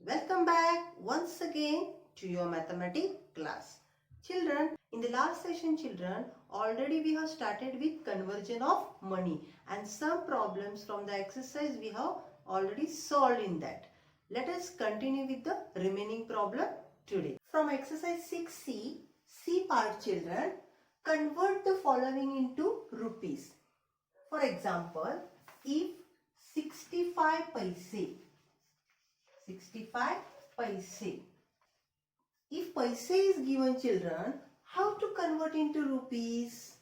Welcome back once again to your mathematics class. Children, in the last session already we have started with conversion of money and some problems from the exercise we have already solved in that. Let us continue with the remaining problem today. From exercise 6C, C part children, convert the following into rupees. For example, if 65 paise. If paise is given children, how to convert into rupees?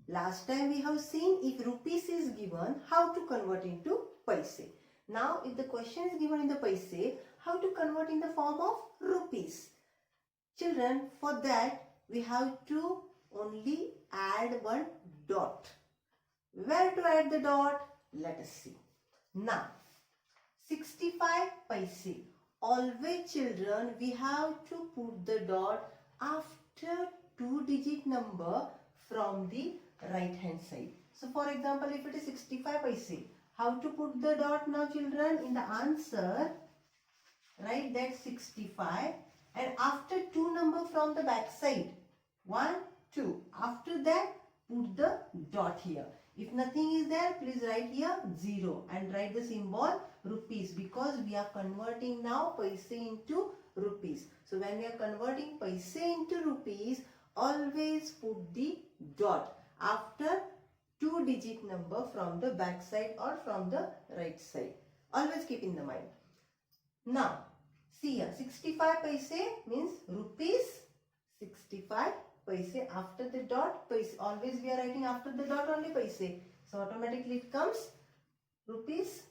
Last time we have seen if rupees is given, how to convert into paise. Now if the question is given in the paise, how to convert in the form of rupees? Children, for that we have to only add one dot. Where to add the dot? Let us see. Now 65 paise. Always children, we have to put the dot after 2-digit number from the right hand side. So for example, if it is 65 paise, how to put the dot now children? In the answer, write that 65 and after 2 number from the back side, 1, 2. After that, put the dot here. If nothing is there, please write here 0 and write the symbol rupees because we are converting now paise into rupees. So when we are converting paise into rupees, always put the dot after 2-digit number from the back side or from the right side. Always keep in the mind. Now, see here, 65 paise means rupees 65 paise. After the dot, paise. Always we are writing after the dot only paise. So automatically it comes rupees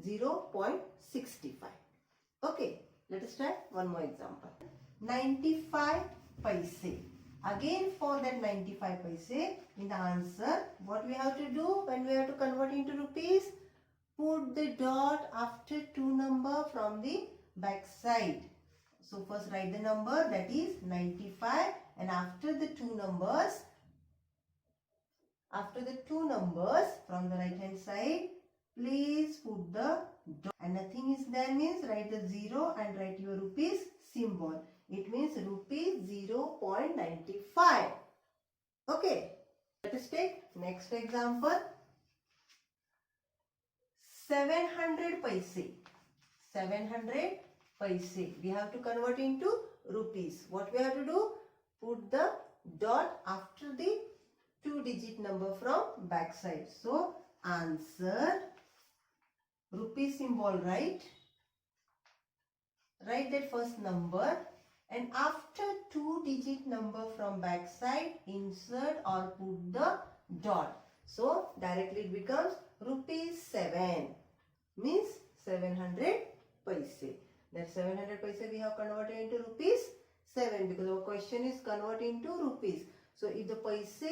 0.65. Okay, let us try one more example. 95 paise. Again for that 95 paise, in the answer, what we have to do when we have to convert into rupees? Put the dot after 2 number from the back side. So first write the number, that is 95, and after the 2 numbers from the right hand side, please put the dot and nothing is there means write the 0 and write your rupees symbol. It means rupees 0.95. Okay, let us take next example. 700 paise. 700 paise. We have to convert into rupees. What we have to do? Put the dot after the 2-digit number from back side. So answer, rupee symbol, right? Write that first number and after 2-digit number from back side, insert or put the dot. So directly it becomes rupees 7 means 700 paise. That 700 paise we have converted into rupees 7 because our question is converting to rupees. So if the paise,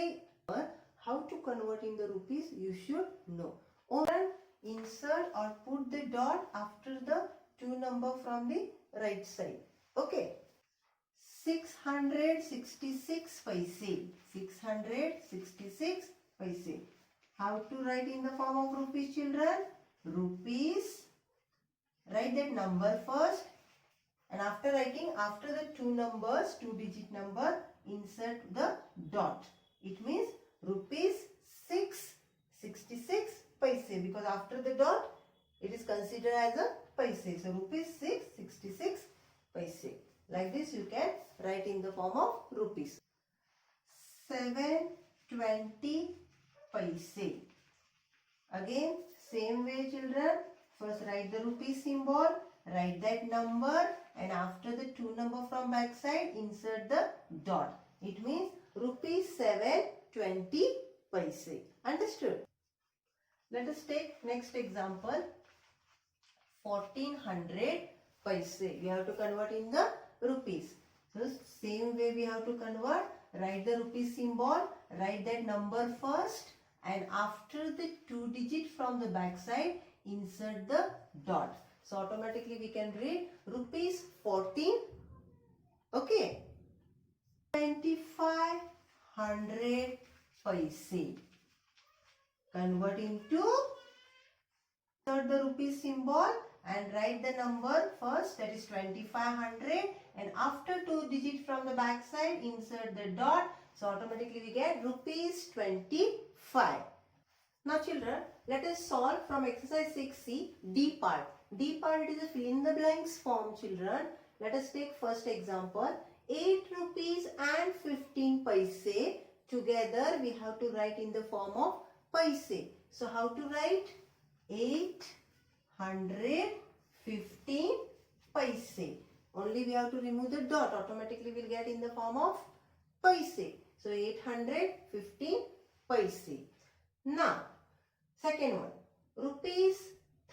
how to convert in the rupees you should know. Only insert or put the dot after the 2 number from the right side. Okay. 666 paise. 666 paise. How to write in the form of rupees children? Rupees. Write that number first and after writing after the 2 numbers, 2-digit number, insert the dot. It means rupees 666 paise because after the dot it is considered as a paise. So rupees 666 paise. Like this you can write in the form of rupees. 720 paise. Again same way children. First write the rupee symbol, write that number and after the 2 number from back side insert the dot. It means rupees 720 paise. Understood? Let us take next example. 1400 paise. We have to convert in the rupees. So same way we have to convert. Write the rupee symbol, write that number first and after the 2-digit from the back side insert the dot. So automatically we can read rupees 14. Okay. 2500 paise. Convert into, insert the rupee symbol and write the number first, that is 2500, and after 2 digits from the back side insert the dot, so automatically we get rupees 25. Now children, let us solve from exercise 6C D part. D part, it is a fill in the blanks form children. Let us take first example. 8 rupees and 15 paise. Together we have to write in the form of paise. So how to write? 815 paise. Only we have to remove the dot. Automatically we will get in the form of paise. So 815 paise. Now, second one, rupees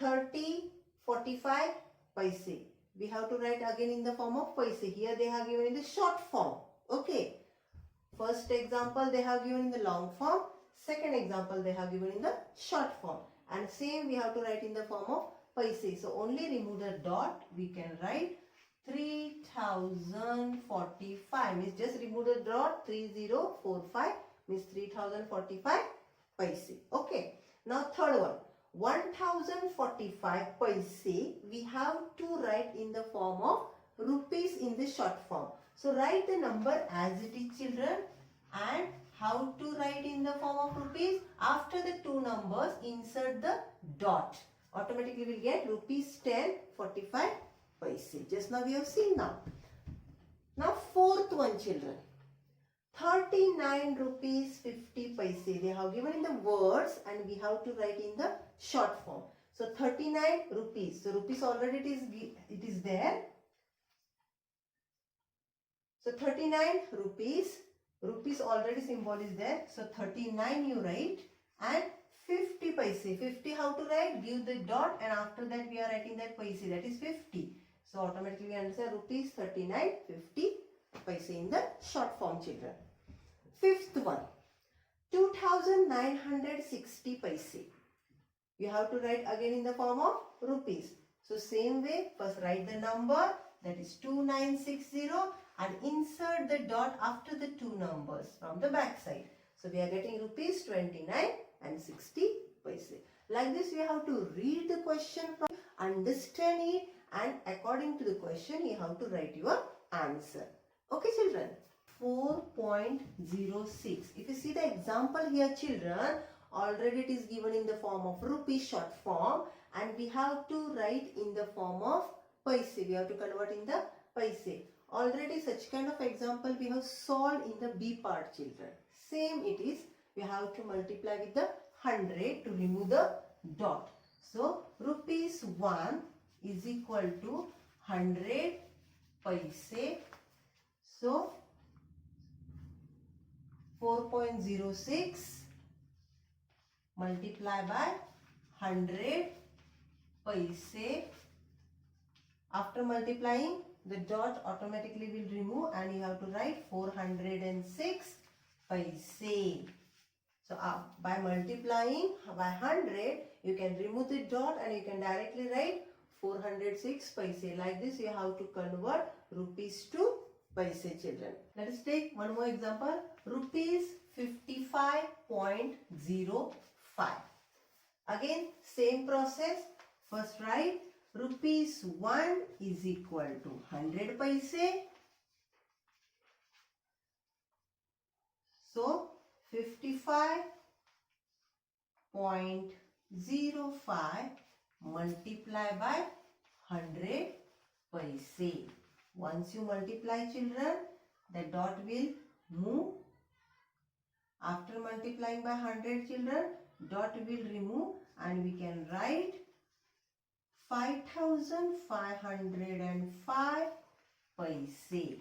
30.45 paise. We have to write again in the form of paise. Here they have given in the short form. Okay. First example they have given in the long form. Second example they have given in the short form. And same we have to write in the form of paise. So only remove the dot. We can write 3045. Means just remove the dot. 3045 means 3045 paise. Okay. Now third one. 1045 paise. We have to write in the form of rupees in the short form. So write the number as it is children. And how to write in the form of rupees? After the two numbers insert the dot. Automatically we will get rupees 10.45 paise. Just now we have seen now. Now fourth one children. 39 rupees 50 paise. They have given in the words and we have to write in the short form. So 39 rupees. So rupees already it is there. So 39 rupees. Rupees already symbol is there. So 39 you write and 50 paise. 50 how to write? Give the dot and after that we are writing that paise. That is 50. So automatically we understand rupees 39 50 paise in the short form children. Fifth one. 2960 paise. You have to write again in the form of rupees. So same way, first write the number, that is 2960, and insert the dot after the two numbers from the back side. So we are getting rupees 29 and 60 paise. Like this we have to read the question, understand it, and according to the question you have to write your answer. Okay children. 4.06. If you see the example here children, already it is given in the form of rupee short form and we have to write in the form of paise. We have to convert in the paise. Already such kind of example we have solved in the B part children. Same it is. We have to multiply with the 100 to remove the dot. So rupees 1 is equal to 100 paise. So 4.06 multiply by 100 paise. After multiplying, the dot automatically will remove and you have to write 406 paise. So by multiplying by 100, you can remove the dot and you can directly write 406 paise. Like this you have to convert rupees to paise children. Let us take one more example. Rupees 55.05. Again same process. First write rupees 1 is equal to 100 paise. So 55.05 multiply by 100 paise. Once you multiply children, the dot will move. After multiplying by 100 children, dot will remove and we can write 5505 paise.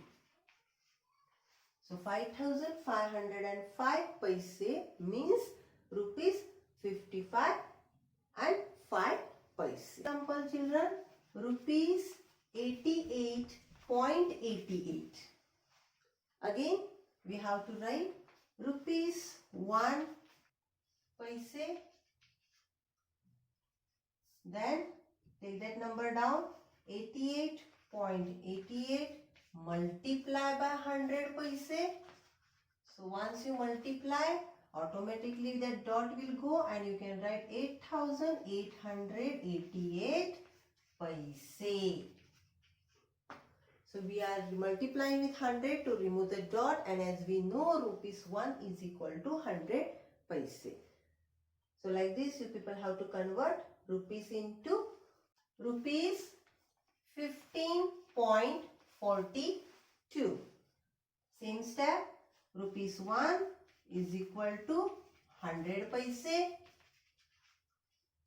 So 5505 paise means rupees 55 and 5 paise. Example children, rupees 88.88. Again we have to write rupees 1 paise. Then take that number down. 88.88 multiply by 100 paise. So once you multiply, automatically that dot will go and you can write 8888 paise. So we are multiplying with 100 to remove the dot, and as we know, rupees 1 is equal to 100 paise. So like this, you people have to convert rupees into rupees 15.42. Same step, rupees 1 is equal to 100 paise.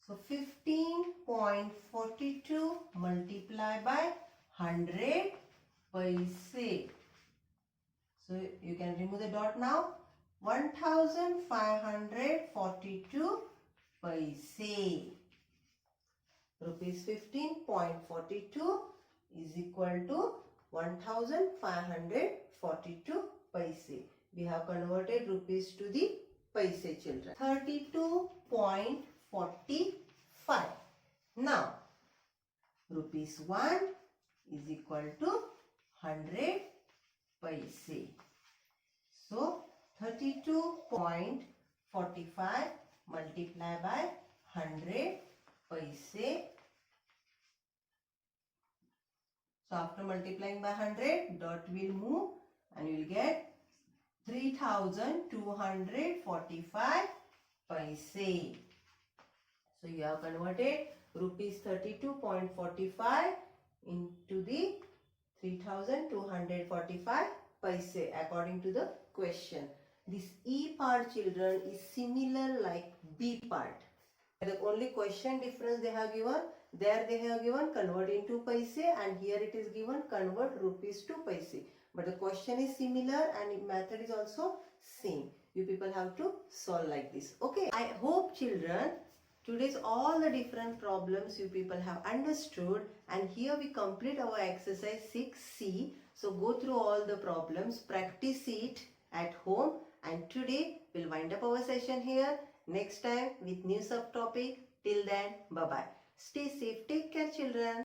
So 15.42 multiplied by 100 paise. So you can remove the dot now. 1542 paise. Rupees 15.42 is equal to 1542 paise. We have converted rupees to the paise, children. 32.45. Now, rupees 1 is equal to 100 paise. So, 32.45 multiplied by 100 paise. So, after multiplying by 100, dot will move and you will get 3245 paise. So, you have converted rupees 32.45 into the 3245 paise according to the question. This E part, children, is similar like B part. The only question difference they have given, there they have given convert into paise, and here it is given convert rupees to paise. But the question is similar and method is also same. You people have to solve like this. Okay, I hope, children, today's all the different problems you people have understood, and here we complete our exercise 6C. So go through all the problems, practice it at home, and today we'll wind up our session here. Next time with new subtopic. Till then, bye-bye. Stay safe. Take care, children.